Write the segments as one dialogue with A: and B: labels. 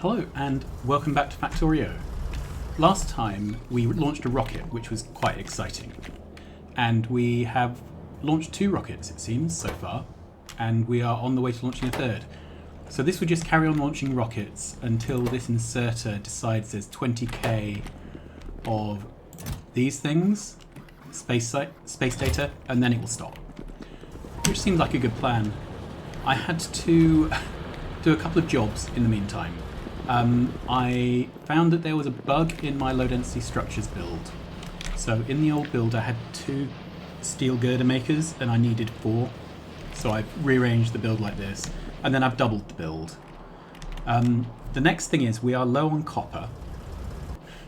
A: Hello and welcome back to Factorio. Last time we launched a rocket, which was quite exciting. And we have launched 2 rockets, it seems, so far. And we are on the way to launching a 3rd. So this would just carry on launching rockets until this inserter decides there's 20k of these things, space data, and then it will stop. Which seemed like a good plan. I had to do a couple of jobs in the meantime. I found that there was a bug in my low density structures build. So in the old build I had 2 steel girder makers and I needed 4. So I've rearranged the build like this, and then I've doubled the build. The next thing is we are low on copper.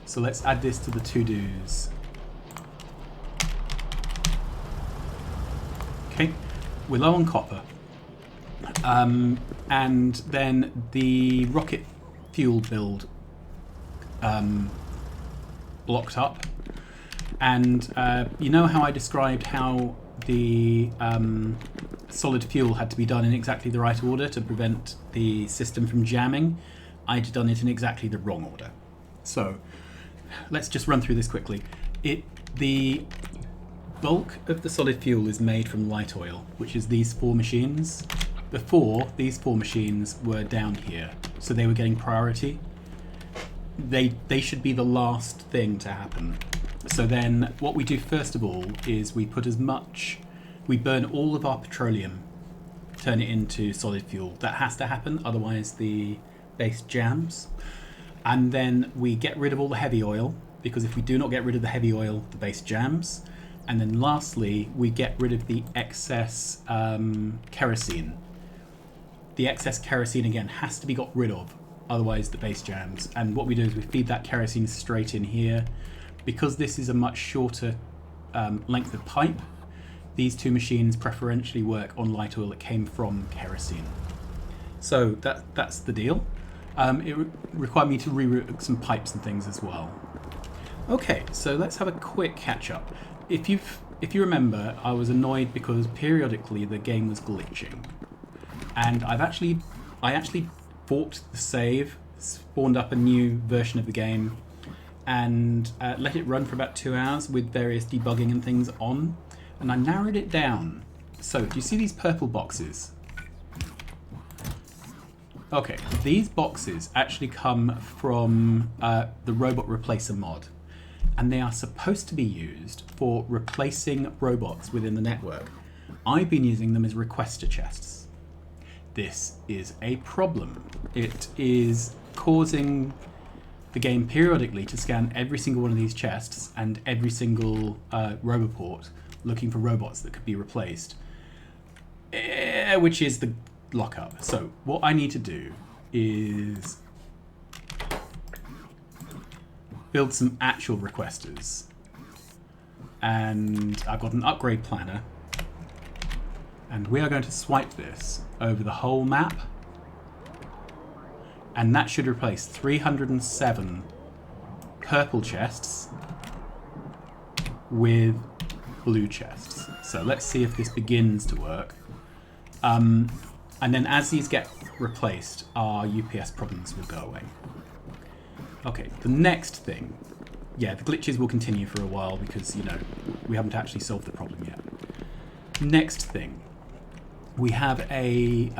A: So let's add this to the to-dos. Okay, we're low on copper. And then the rocket fuel build blocked up. And you know how I described how the solid fuel had to be done in exactly the right order to prevent the system from jamming? I'd done it in exactly the wrong order. So let's just run through this quickly. The bulk of the solid fuel is made from light oil, which is these 4 machines. Before, these 4 machines were down here, so they were getting priority. They should be the last thing to happen. So then what we do first of all is we burn all of our petroleum, turn it into solid fuel. That has to happen, otherwise the base jams. And then we get rid of all the heavy oil, because if we do not get rid of the heavy oil, the base jams. And then lastly, we get rid of the excess kerosene. The excess kerosene, again, has to be got rid of, otherwise the base jams. And what we do is we feed that kerosene straight in here. Because this is a much shorter length of pipe, these 2 machines preferentially work on light oil that came from kerosene. So that's the deal. It required me to reroute some pipes and things as well. Okay, so let's have a quick catch up. If you remember, I was annoyed because periodically the game was glitching. And I actually forked the save, spawned up a new version of the game, and let it run for about 2 hours with various debugging and things on. And I narrowed it down. So, do you see these purple boxes? Okay, these boxes actually come from the Robot Replacer mod. And they are supposed to be used for replacing robots within the network. I've been using them as requester chests. This is a problem. It is causing the game periodically to scan every single one of these chests and every single roboport looking for robots that could be replaced, which is the lockup. So what I need to do is build some actual requesters. And I've got an upgrade planner. And we are going to swipe this over the whole map. And that should replace 307 purple chests with blue chests. So let's see if this begins to work. And then as these get replaced, our UPS problems will go away. Okay, the next thing. Yeah, the glitches will continue for a while because, we haven't actually solved the problem yet. Next thing. We have a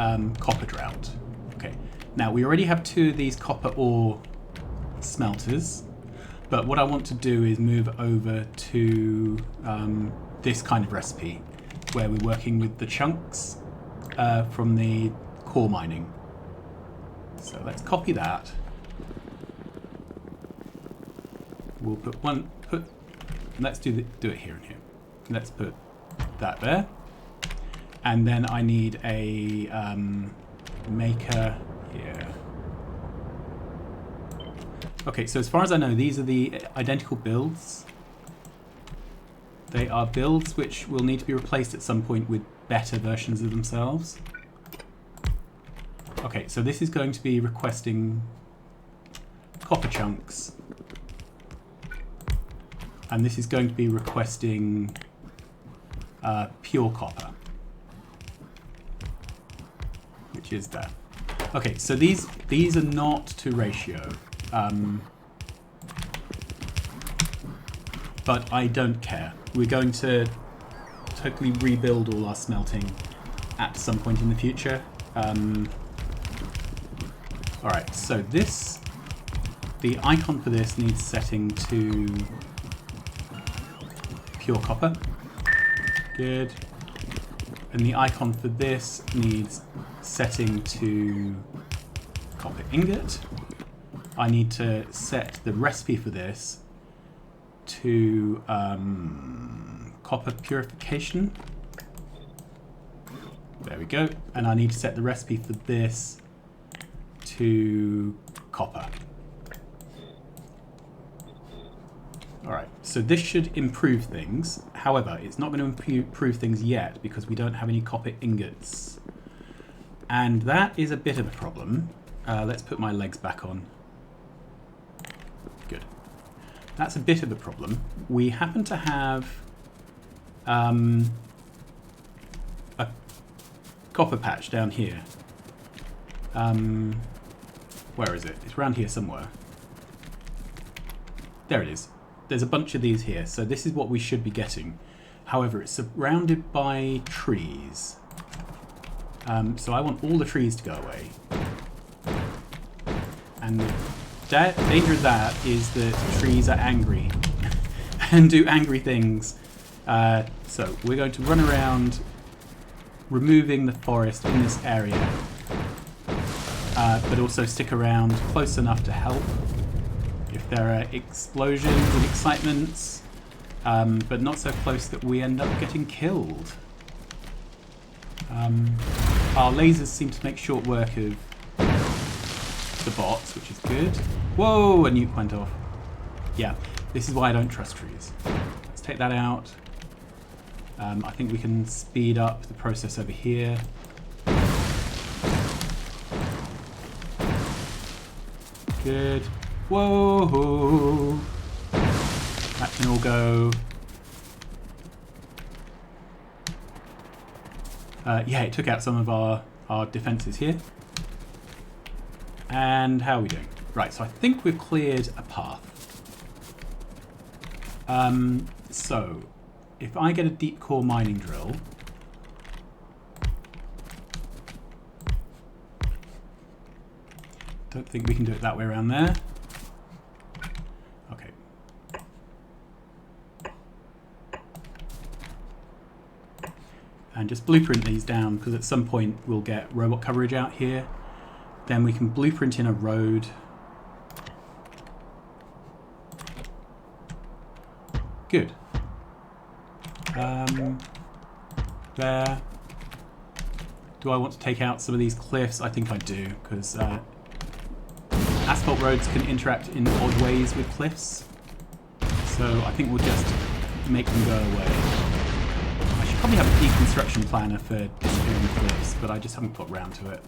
A: copper drought. Okay, now we already have 2 of these copper ore smelters, but what I want to do is move over to this kind of recipe where we're working with the chunks from the core mining. So let's copy that. We'll let's do it here and here. Let's put that there. And then I need a maker here. Okay, so as far as I know, these are the identical builds. They are builds which will need to be replaced at some point with better versions of themselves. Okay, so this is going to be requesting copper chunks. And this is going to be requesting pure copper. Which is that. Okay, so these are not to ratio. But I don't care. We're going to totally rebuild all our smelting at some point in the future. Alright, so the icon for this needs setting to pure copper. Good. And the icon for this needs setting to copper ingot. I need to set the recipe for this to copper purification. There we go. And I need to set the recipe for this to copper. Alright, so this should improve things. However, it's not going to improve things yet because we don't have any copper ingots. And that is a bit of a problem. Let's put my legs back on. Good. That's a bit of a problem. We happen to have a copper patch down here. Where is it? It's around here somewhere. There it is. There's a bunch of these here, so this is what we should be getting. However, it's surrounded by trees. So I want all the trees to go away. And the danger of that is that trees are angry and do angry things. So we're going to run around removing the forest in this area, but also stick around close enough to help if there are explosions and excitements, but not so close that we end up getting killed. Our lasers seem to make short work of the bots, which is good. Whoa, a nuke went off. Yeah, this is why I don't trust trees. Let's take that out. I think we can speed up the process over here. Good. Whoa! That can all go. Yeah, it took out some of our defences here. And how are we doing? Right, so I think we've cleared a path. So, if I get a deep core mining drill, don't think we can do it that way around there. Okay. And just blueprint these down, because at some point we'll get robot coverage out here. Then we can blueprint in a road. Good. There. Do I want to take out some of these cliffs? I think I do, because asphalt roads can interact in odd ways with cliffs. So I think we'll just make them go away. I should probably have a deconstruction planner for disappearing cliffs, but I just haven't got round to it.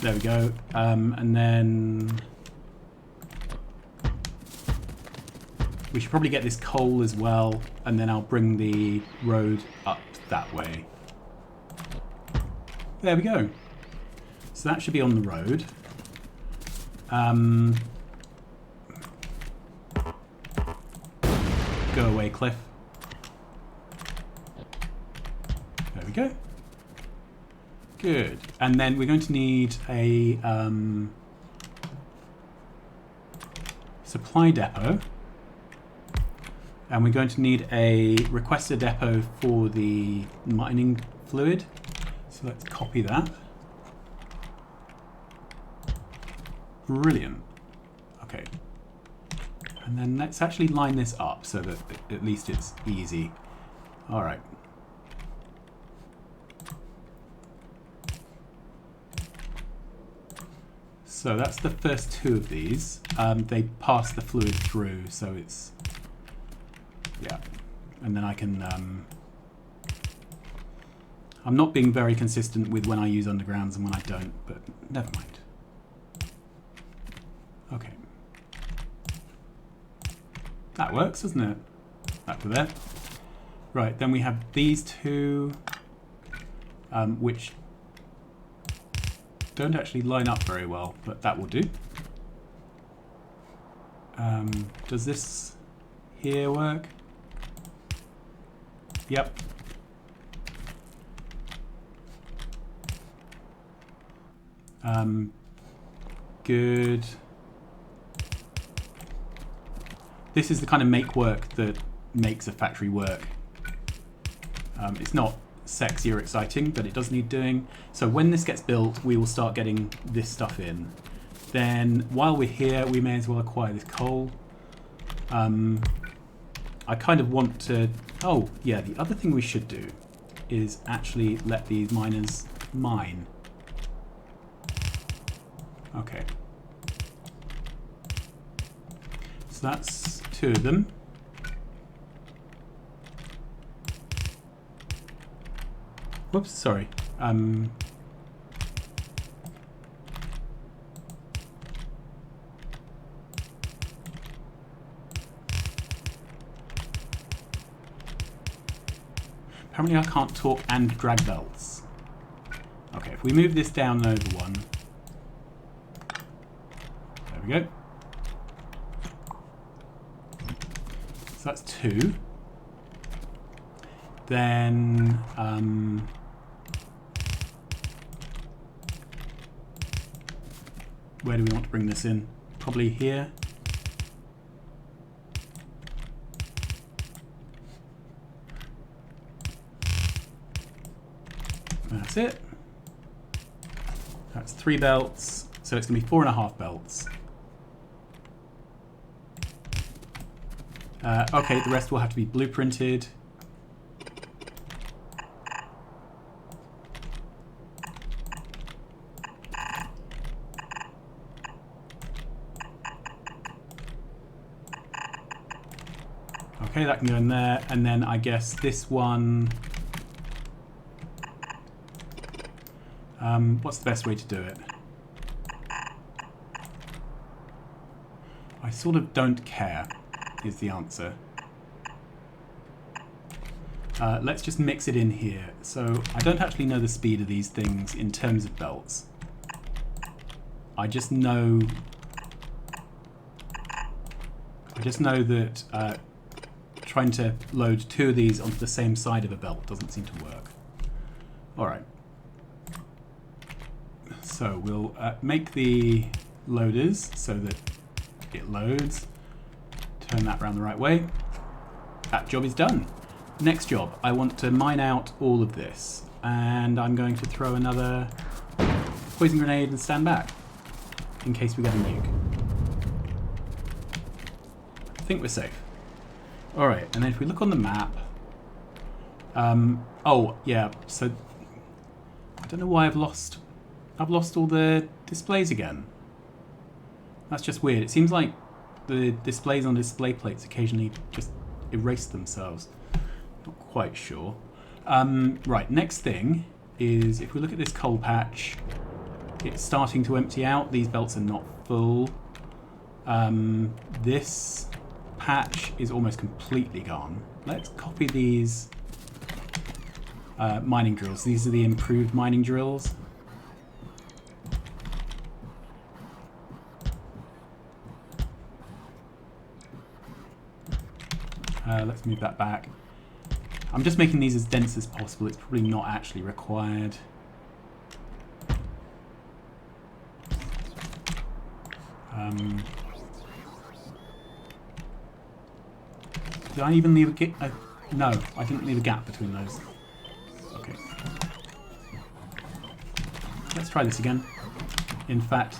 A: There we go. And then we should probably get this coal as well, and then I'll bring the road up that way. There we go. So that should be on the road. Go away, cliff. There we go. Good. And then we're going to need a supply depot. And we're going to need a requester depot for the mining fluid. So let's copy that. Brilliant. Okay. And then let's actually line this up so that at least it's easy. All right. So that's the first two of these. They pass the fluid through, so it's... Yeah. And then I can... I'm not being very consistent with when I use undergrounds and when I don't, but never mind. Okay. That works, doesn't it? Back to there. Right, then we have these two, which don't actually line up very well, but that will do. Does this here work? Yep. Good. This is the kind of make work that makes a factory work. It's not sexy or exciting, but it does need doing. So when this gets built, we will start getting this stuff in. Then while we're here, we may as well acquire this coal. I kind of want to... Oh, yeah, the other thing we should do is actually let these miners mine. Okay. So that's 2 of them. Whoops, sorry. Apparently I can't talk and drag belts. Okay, if we move this down and over 1. There we go. So that's 2. Then where do we want to bring this in? Probably here. That's it. That's 3 belts, so it's going to be 4.5 belts. Okay, the rest will have to be blueprinted. Okay, that can go in there, and then I guess this one... what's the best way to do it? I sort of don't care, is the answer. Let's just mix it in here. So I don't actually know the speed of these things in terms of belts. I just know that trying to load 2 of these onto the same side of a belt doesn't seem to work. Alright. So we'll make the loaders so that it loads. Turn that around the right way. That job is done. Next job, I want to mine out all of this. And I'm going to throw another poison grenade and stand back in case we get a nuke. I think we're safe. Alright, and then if we look on the map... oh, yeah, so... I don't know why I've lost all the displays again. That's just weird. It seems like the displays on display plates occasionally just erase themselves. Not quite sure. Right, next thing is if we look at this coal patch, it's starting to empty out. These belts are not full. This patch is almost completely gone. Let's copy these mining drills. These are the improved mining drills. Let's move that back. I'm just making these as dense as possible. It's probably not actually required. Did I even leave a gap? No, I didn't leave a gap between those. Okay. Let's try this again. In fact,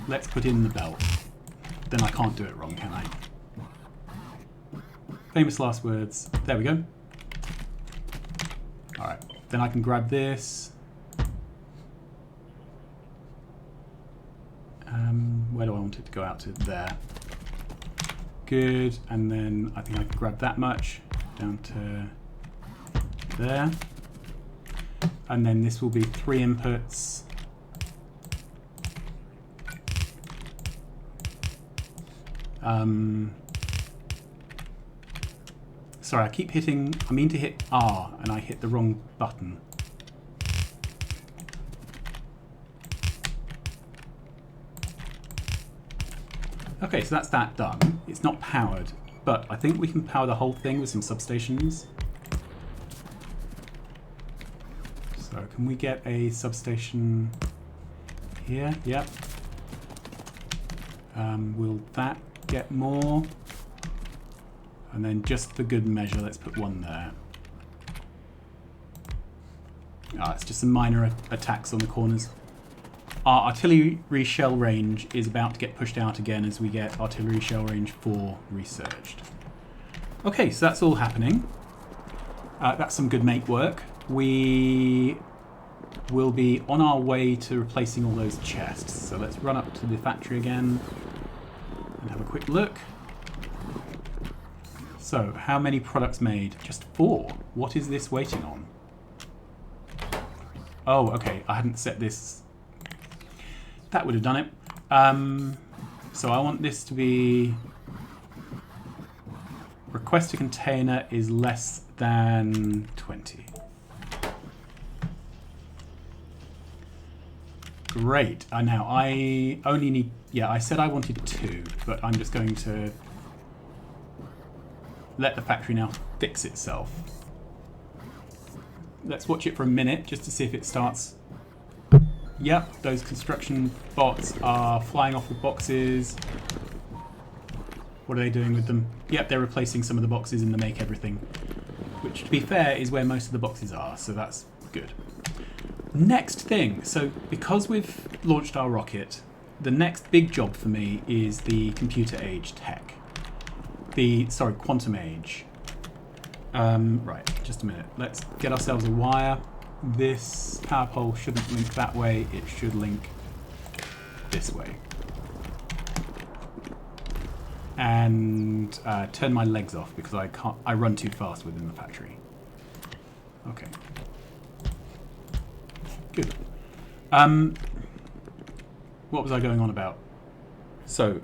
A: let's put in the belt. Then I can't do it wrong, can I? Famous last words. There we go. Alright. Then I can grab this. Where do I want it to go out to? There. Good. And then I think I can grab that much down to there. And then this will be 3 inputs. Sorry, I mean to hit R and I hit the wrong button. Okay, so that's that done. It's not powered, but I think we can power the whole thing with some substations. So can we get a substation here? Yep. Will that get more? And then just for good measure, let's put one there. It's just some minor attacks on the corners. Our artillery shell range is about to get pushed out again as we get artillery shell range 4 researched. Okay, so that's all happening. That's some good make work. We will be on our way to replacing all those chests. So let's run up to the factory again and have a quick look. So, how many products made? Just 4. What is this waiting on? Oh, okay, I hadn't set this. That would have done it. So I want this to be... Request a container is less than 20. Great. Now, I only need... Yeah, I said I wanted 2, but I'm just going to let the factory now fix itself. Let's watch it for a minute just to see if it starts. Yep, those construction bots are flying off with boxes. What are they doing with them? Yep, they're replacing some of the boxes in the make everything. Which, to be fair, is where most of the boxes are, so that's good. Next thing, so because we've launched our rocket, the next big job for me is the computer age tech. Sorry, quantum age. Right, just a minute. Let's get ourselves a wire. This power pole shouldn't link that way, it should link this way. And turn my legs off because I run too fast within the factory. Okay. Good. What was I going on about? So,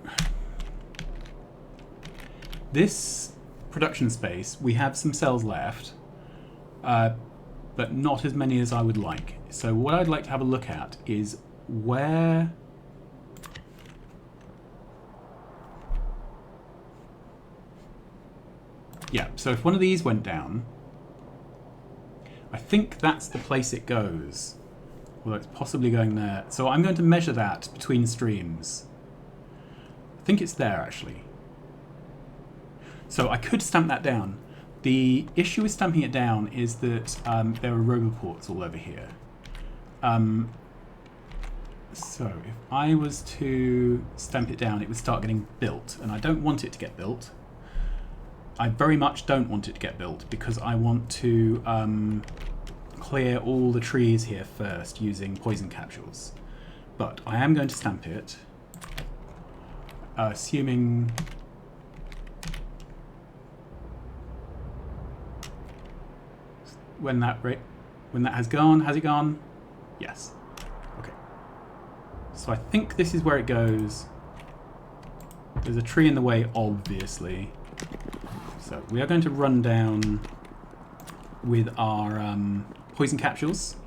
A: this production space, we have some cells left, but not as many as I would like. So what I'd like to have a look at is where... Yeah, so if one of these went down, I think that's the place it goes. Although it's possibly going there. So I'm going to measure that between streams. I think it's there, actually. So I could stamp that down. The issue with stamping it down is that there are roboports all over here. So if I was to stamp it down, it would start getting built, and I don't want it to get built. I very much don't want it to get built because I want to clear all the trees here first using poison capsules. But I am going to stamp it, assuming... When that has gone, has it gone? Yes. Okay. So I think this is where it goes. There's a tree in the way, obviously. So we are going to run down with our poison capsules,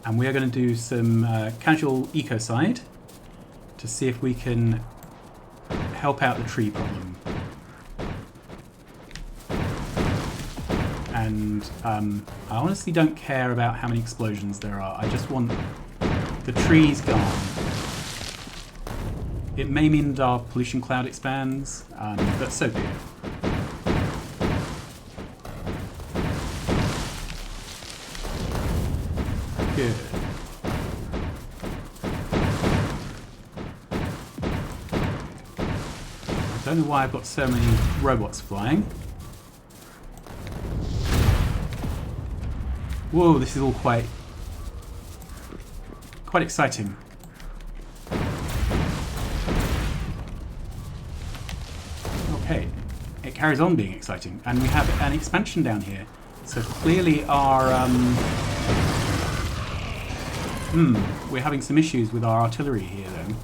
A: and we are going to do some casual ecocide to see if we can help out the tree problem. And I honestly don't care about how many explosions there are. I just want the trees gone. It may mean that our pollution cloud expands, but so be it. Good. I don't know why I've got so many robots flying. Whoa, this is all quite exciting. Okay, it carries on being exciting, and we have an expansion down here. So clearly our we're having some issues with our artillery here then,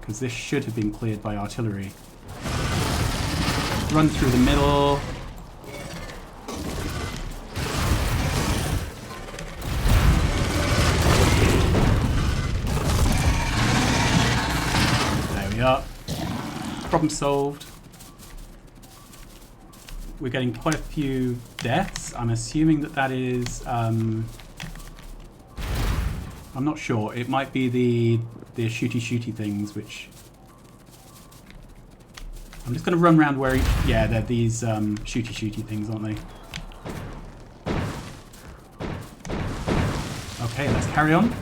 A: because this should have been cleared by artillery. Run through the middle. There we are. problem solved. We're getting quite a few deaths. I'm assuming that that is... I'm not sure. It might be the shooty things, which... I'm just going to run around where... Yeah, they're these shooty things, aren't they? Okay, let's carry on.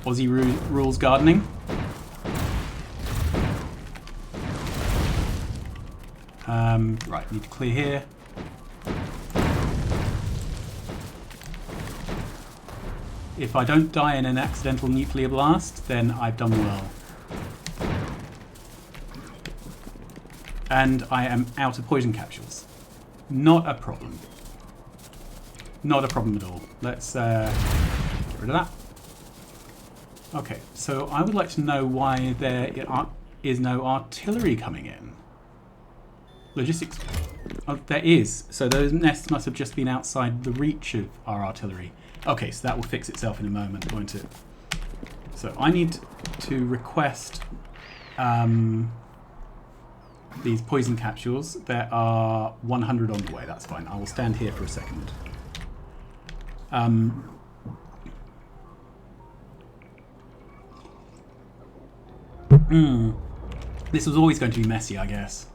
A: Aussie rules gardening. Right, need to clear here. If I don't die in an accidental nuclear blast, then I've done well. And I am out of poison capsules. Not a problem. Not a problem at all. Let's get rid of that. Okay, so I would like to know why there is no artillery coming in. Logistics. Oh, there is. So those nests must have just been outside the reach of our artillery. Okay, so that will fix itself in a moment, won't it? So I need to request these poison capsules. There are 100 on the way. That's fine. I will stand here for a second. This was always going to be messy, I guess.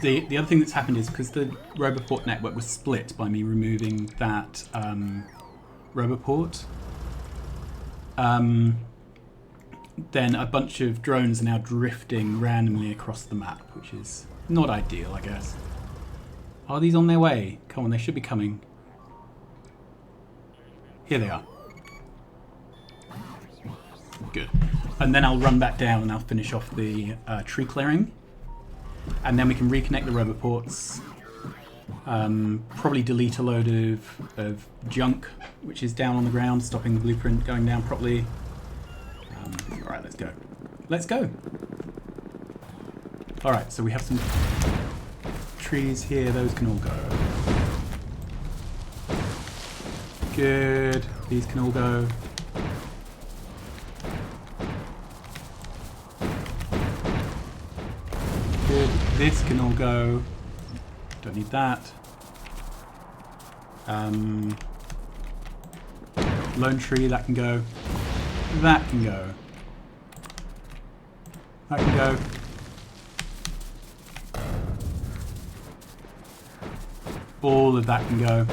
A: The other thing that's happened is because the Roboport network was split by me removing that Roboport, then a bunch of drones are now drifting randomly across the map, which is not ideal, I guess. Are these on their way? Come on, they should be coming. Here they are. Good. And then I'll run back down and I'll finish off the tree clearing. And then we can reconnect the Roboports. Probably delete a load of junk which is down on the ground, stopping the blueprint going down properly. Alright, let's go. Let's go! Alright, so we have some trees here, those can all go. Good, these can all go. Good, this can all go. Don't need that. Lone tree, that can go. That can go. That can go. All of that can go.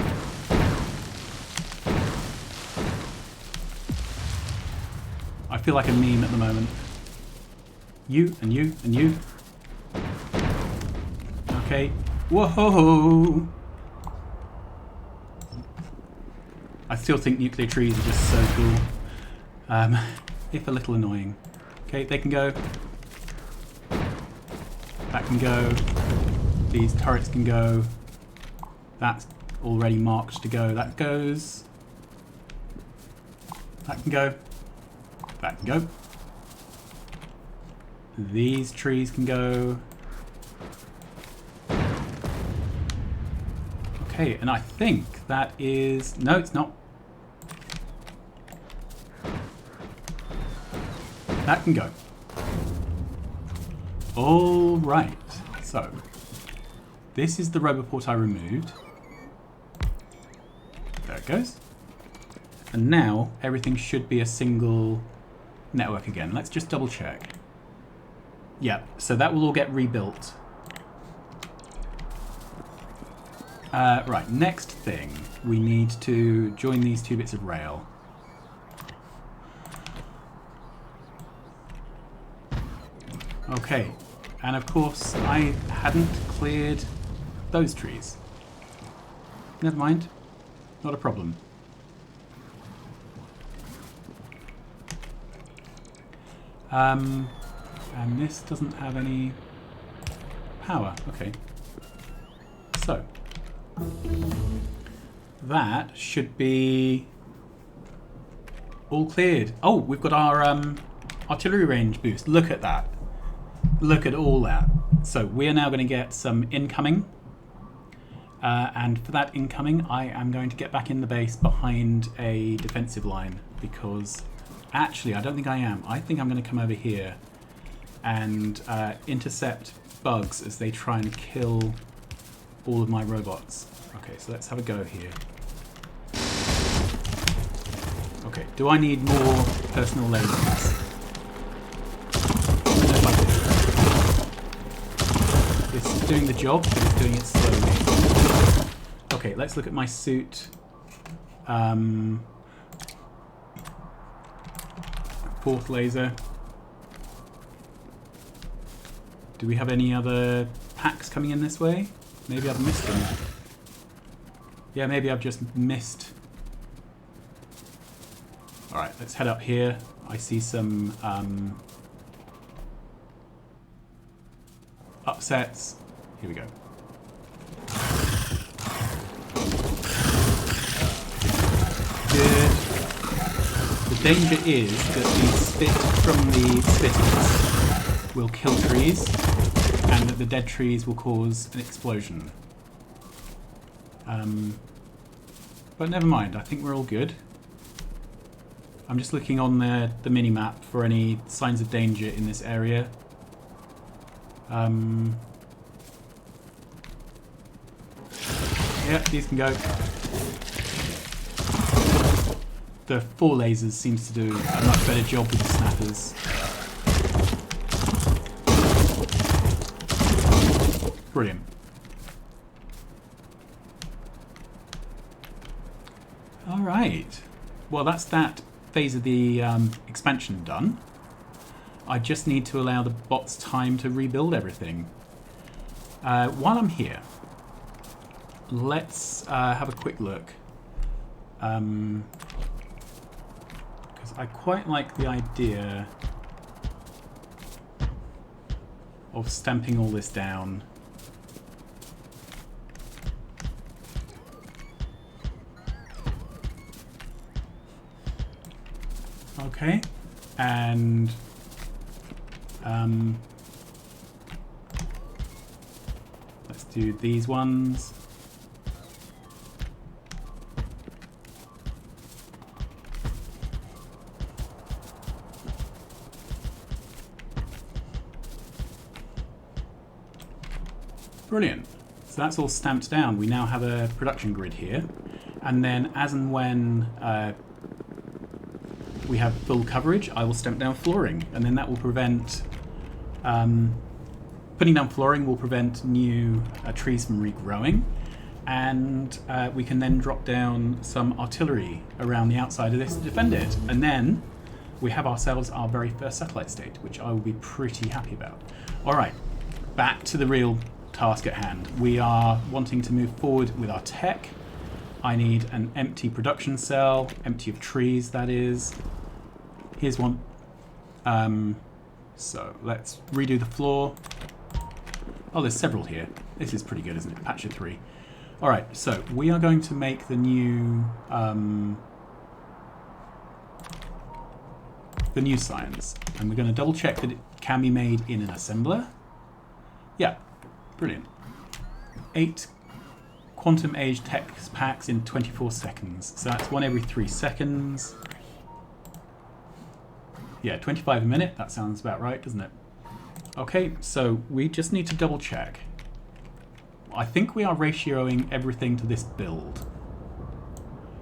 A: I feel like a meme at the moment. You and you and you. Okay. Whoa! I still think nuclear trees are just so cool. If a little annoying. Okay, they can go. That can go. These turrets can go. That's already marked to go. That goes. That can go. That can go. These trees can go. Okay, and I think that is... No, it's not. That can go. All right. So, this is the Roboport I removed. There it goes. And now everything should be a single network again. Let's just double check. Yeah, so that will all get rebuilt. Right, next thing. We need to join these two bits of rail. Okay, and of course I hadn't cleared those trees. Never mind, not a problem. And this doesn't have any power. Okay, so that should be all cleared. Oh, we've got our artillery range boost. Look at that. Look at all that. So we are now going to get some incoming. And for that incoming, I am going to get back in the base behind a defensive line because Actually, I don't think I am. I think I'm going to come over here and intercept bugs as they try and kill all of my robots. Okay, so let's have a go here. Okay, do I need more personal lasers? It's doing the job, but it's doing it slowly. Okay, let's look at my suit. Fourth laser. Do we have any other packs coming in this way? Maybe I've missed them. Yeah, maybe I've just missed. Alright, let's head up here. I see some upsets. Here we go. Good. The danger is that the spit from the spitters will kill trees, and that the dead trees will cause an explosion. But never mind, I think we're all good. I'm just looking on the mini-map for any signs of danger in this area. Yeah, these can go. The 4 lasers seems to do a much better job with the snappers. Brilliant. Alright. Well, that's that phase of the expansion done. I just need to allow the bots time to rebuild everything. While I'm here, let's have a quick look. Because I quite like the idea of stamping all this down. Okay, and let's do these ones. Brilliant. So that's all stamped down. We now have a production grid here, and then as and when we have full coverage, I will stamp down flooring, and then that will prevent putting down flooring will prevent new trees from regrowing, and we can then drop down some artillery around the outside of this to defend it, and then we have ourselves our very first satellite state, which I will be pretty happy about. All right, back to the real task at hand. We are wanting to move forward with our tech. I need an empty production cell, empty of trees, that is. Here's one. So let's redo the floor. Oh, there's several here. This is pretty good, isn't it? Patch of 3. All right, so we are going to make the new science, and we're going to double check that it can be made in an assembler. Yeah, brilliant. 8 quantum age tech packs in 24 seconds. So that's one every 3 seconds. Yeah, 25 a minute. That sounds about right, doesn't it? Okay, so we just need to double check. I think we are ratioing everything to this build.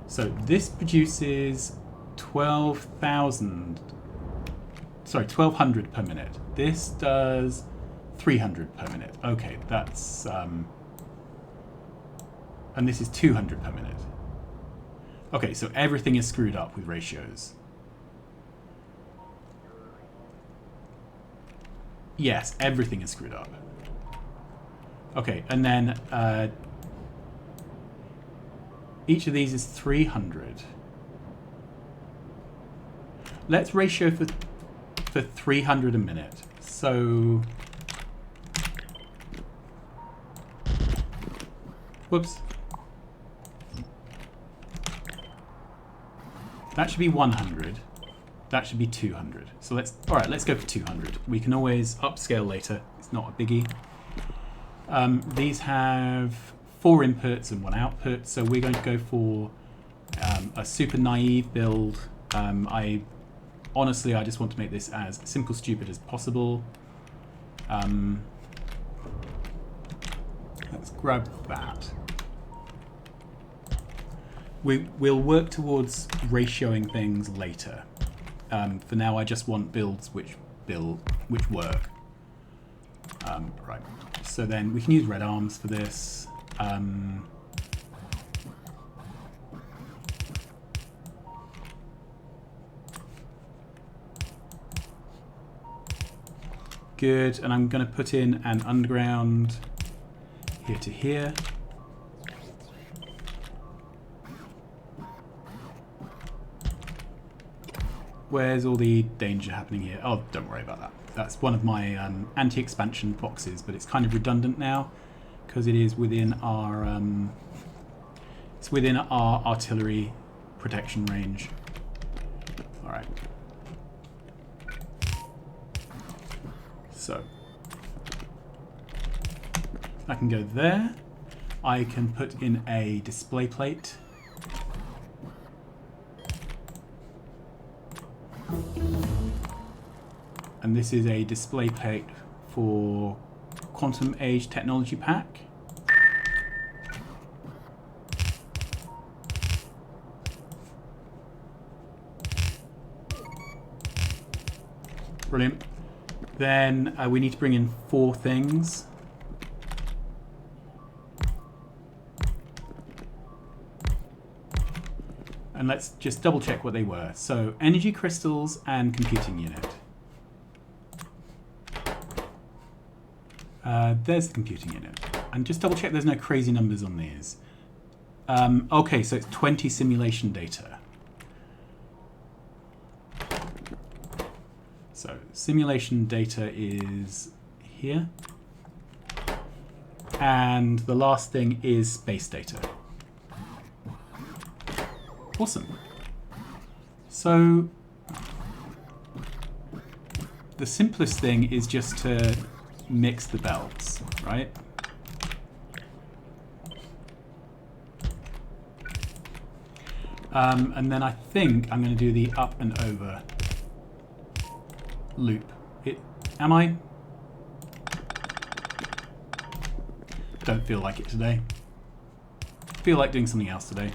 A: So this produces 12,000. Sorry, 1,200 per minute. This does 300 per minute. Okay, that's and this is 200 per minute. Okay, so everything is screwed up with ratios. Yes, everything is screwed up. Okay, and then each of these is 300. Let's ratio for 300 a minute. So, whoops. That should be 100. That should be 200. So let's go for 200. We can always upscale later. It's not a biggie. These have 4 inputs and 1 output, so we're going to go for a super naive build. I honestly, I just want to make this as simple stupid as possible. Let's grab that. We'll work towards ratioing things later. For now, I just want builds which work. Right. So then we can use red arms for this. Good, and I'm going to put in an underground here to here. Where's all the danger happening here? Oh, don't worry about that. That's one of my anti-expansion boxes, but it's kind of redundant now because it is within our artillery protection range. All right. So I can go there. I can put in a display plate. And this is a display plate for Quantum Age Technology Pack. Brilliant. Then we need to bring in 4 things. And let's just double check what they were. So energy crystals and computing unit. There's the computing unit. And just double check there's no crazy numbers on these. Okay, so it's 20 simulation data. So simulation data is here. And the last thing is space data. Awesome. So the simplest thing is just to mix the belts, right? And then I think I'm going to do the up and over loop. Am I? Don't feel like it today. Feel like doing something else today.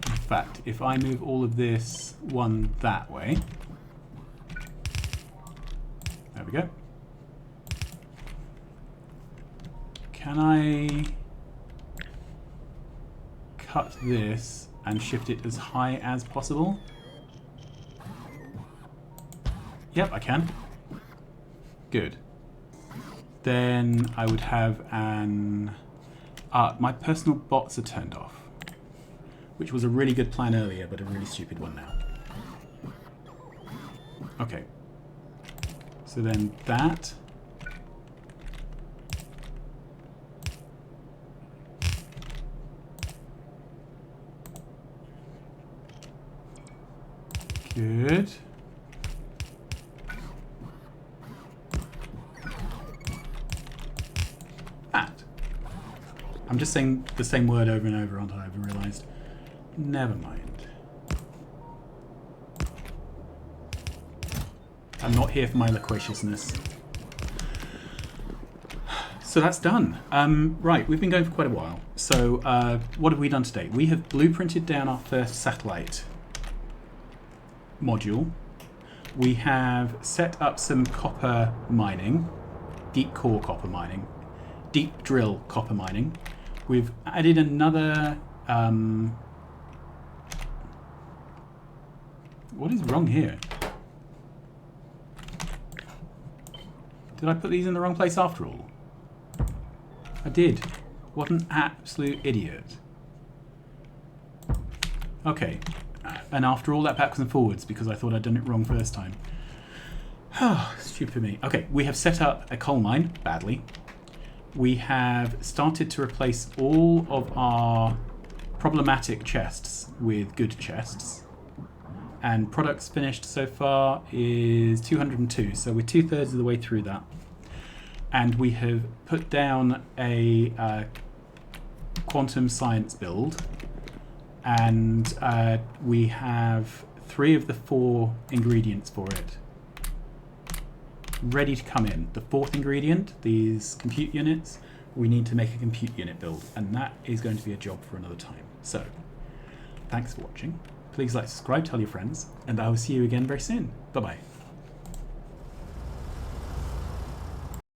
A: In fact, if I move all of this one that way, there we go. Can I cut this and shift it as high as possible? Yep, I can. Good. Then I would have an... my personal bots are turned off, which was a really good plan earlier, but a really stupid one now. Okay. So then that... Good. That. I'm just saying the same word over and over, aren't I? I've realised. Never mind. I'm not here for my loquaciousness. So that's done. Right, we've been going for quite a while. So what have we done today? We have blueprinted down our first satellite module. We have set up some copper mining, deep core copper mining, deep drill copper mining. We've added another... what is wrong here? Did I put these in the wrong place after all? I did. What an absolute idiot. Okay. And after all that backwards and forwards, because I thought I'd done it wrong first time. Oh, stupid me. Okay, we have set up a coal mine, badly. We have started to replace all of our problematic chests with good chests. And products finished so far is 202, so we're 2/3 of the way through that. And we have put down a quantum science build and we have 3 of the 4 ingredients for it ready to come in. The 4th ingredient, these compute units, we need to make a compute unit build, and that is going to be a job for another time. So, thanks for watching. Please like, subscribe, tell your friends, and I will see you again very soon. Bye-bye.